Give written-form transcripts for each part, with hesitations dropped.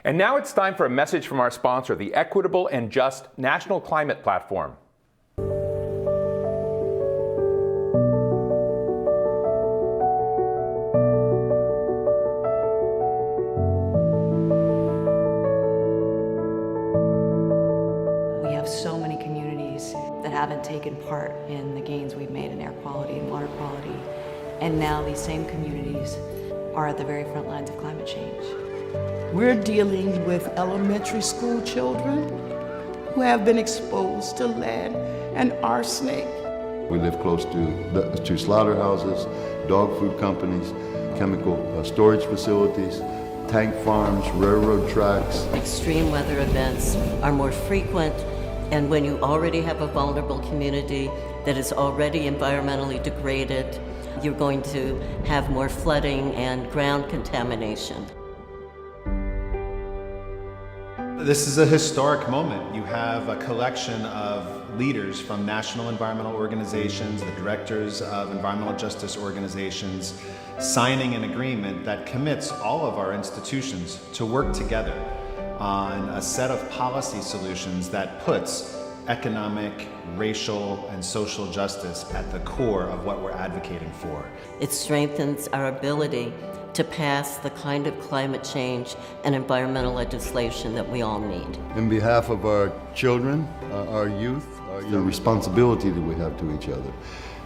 And now it's time for a message from our sponsor, the Equitable and Just National Climate Platform. We have so many communities that haven't taken part in the gains we've made in air quality and water quality. And now these same communities are at the very front lines of climate change. We're dealing with elementary school children who have been exposed to lead and arsenic. We live close to slaughterhouses, dog food companies, chemical storage facilities, tank farms, railroad tracks. Extreme weather events are more frequent, and when you already have a vulnerable community that is already environmentally degraded, you're going to have more flooding and ground contamination. This is a historic moment. You have a collection of leaders from national environmental organizations, the directors of environmental justice organizations, signing an agreement that commits all of our institutions to work together on a set of policy solutions that puts economic, racial, and social justice at the core of what we're advocating for. It strengthens our ability to pass the kind of climate change and environmental legislation that we all need. In behalf of our children, our youth, the responsibility that we have to each other,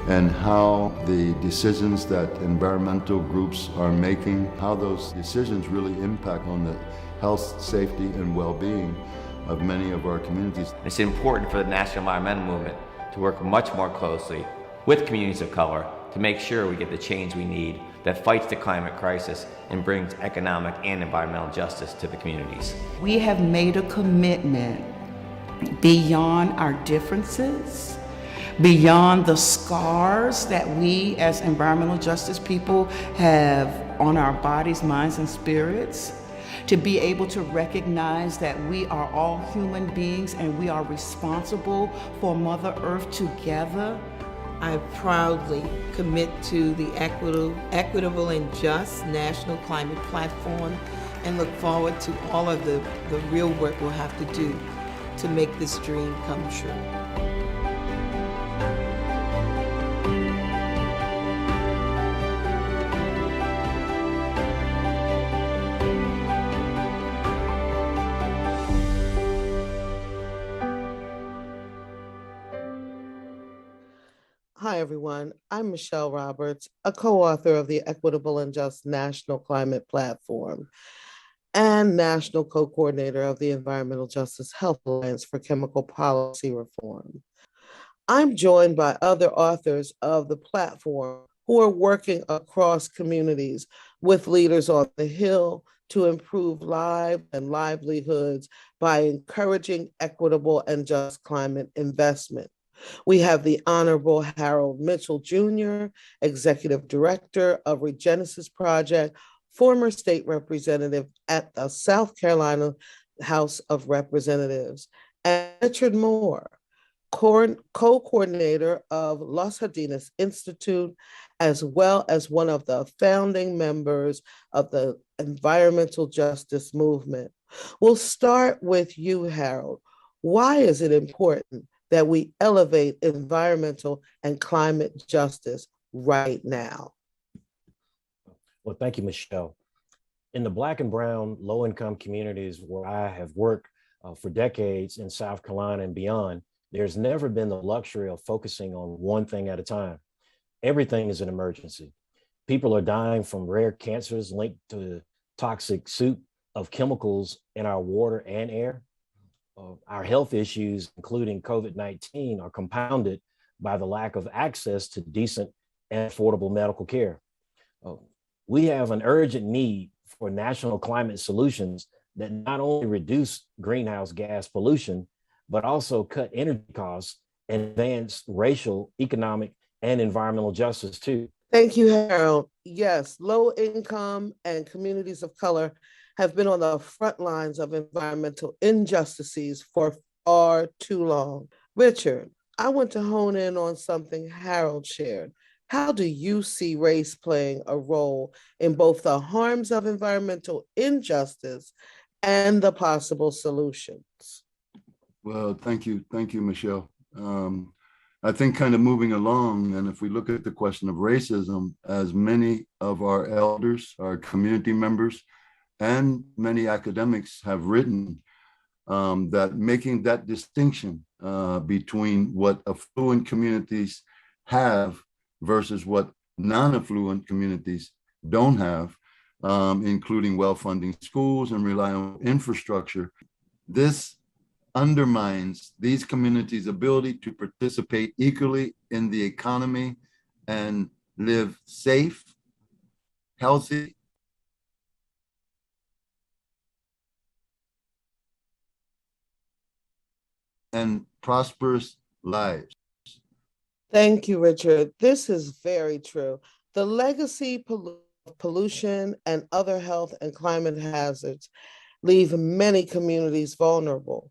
and how the decisions that environmental groups are making, how those decisions really impact on the health, safety, and well-being of many of our communities. It's important for the national environmental movement to work much more closely with communities of color to make sure we get the change we need that fights the climate crisis and brings economic and environmental justice to the communities. We have made a commitment beyond our differences, beyond the scars that we as environmental justice people have on our bodies, minds, and spirits, to be able to recognize that we are all human beings and we are responsible for Mother Earth together. I proudly commit to the Equitable and Just National Climate Platform and look forward to all of the real work we'll have to do to make this dream come true. Hi, everyone. I'm Michelle Roberts, a co-author of the Equitable and Just National Climate Platform and national co-coordinator of the Environmental Justice Health Alliance for Chemical Policy Reform. I'm joined by other authors of the platform who are working across communities with leaders on the Hill to improve lives and livelihoods by encouraging equitable and just climate investment. We have the Honorable Harold Mitchell Jr., Executive Director of Regenesis Project, former state representative at the South Carolina House of Representatives, and Richard Moore, co-coordinator of Los Jardines Institute, as well as one of the founding members of the environmental justice movement. We'll start with you, Harold. Why is it important that we elevate environmental and climate justice right now? Well, thank you, Michelle. In the Black and brown low-income communities where I have worked for decades in South Carolina and beyond, there's never been the luxury of focusing on one thing at a time. Everything is an emergency. People are dying from rare cancers linked to the toxic soup of chemicals in our water and air. Our health issues, including COVID-19, are compounded by the lack of access to decent and affordable medical care. We have an urgent need for national climate solutions that not only reduce greenhouse gas pollution, but also cut energy costs and advance racial, economic, and environmental justice too. Thank you, Harold. Yes, low income and communities of color have been on the front lines of environmental injustices for far too long. Richard, I want to hone in on something Harold shared. How do you see race playing a role in both the harms of environmental injustice and the possible solutions. Well, thank you, Michelle. I think kind of moving along, and if we look at the question of racism, as many of our elders, our community members, and many academics have written, that making that distinction between what affluent communities have versus what non-affluent communities don't have, including well-funding schools and reliable infrastructure, this undermines these communities' ability to participate equally in the economy and live safe, healthy, and prosperous lives. Thank you, Richard. This is very true. The legacy of pollution and other health and climate hazards leave many communities vulnerable.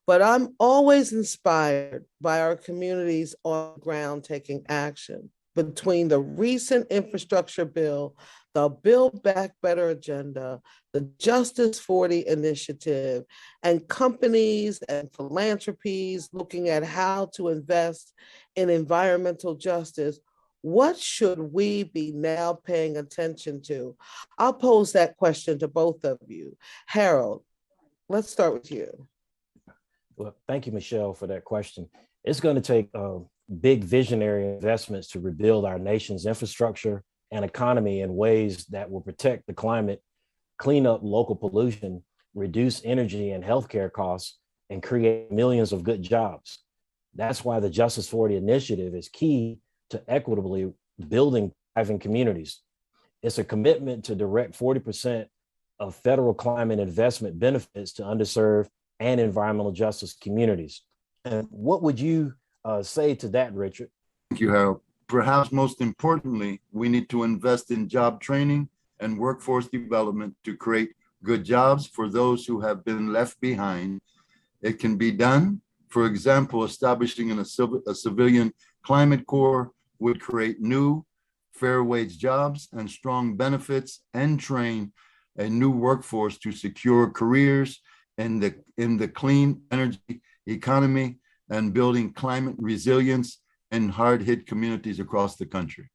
But I'm always inspired by our communities on the ground taking action. Between the recent infrastructure bill, the Build Back Better agenda, the Justice 40 initiative, and companies and philanthropies looking at how to invest in environmental justice, what should we be now paying attention to? I'll pose that question to both of you. Harold, let's start with you. Well, thank you, Michelle, for that question. It's going to take big visionary investments to rebuild our nation's infrastructure and economy in ways that will protect the climate, clean up local pollution, reduce energy and healthcare costs, and create millions of good jobs. That's why the Justice 40 initiative is key to equitably building thriving communities. It's a commitment to direct 40% of federal climate investment benefits to underserved and environmental justice communities. And what would you say to that, Richard? Thank you, Harold. Perhaps most importantly, we need to invest in job training and workforce development to create good jobs for those who have been left behind. It can be done. For example, establishing a civilian climate corps would create new fair wage jobs and strong benefits and train a new workforce to secure careers in the clean energy economy and building climate resilience in hard-hit communities across the country.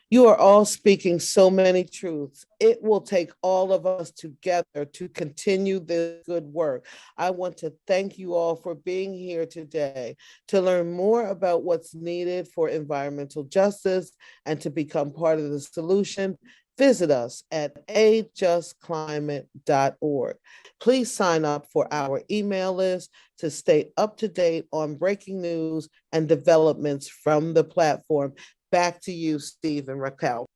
You are all speaking so many truths. It will take all of us together to continue this good work. I want to thank you all for being here today. To learn more about what's needed for environmental justice and to become part of the solution, visit us at ajustclimate.org. Please sign up for our email list to stay up to date on breaking news and developments from the platform. Back to you, Steve and Raquel.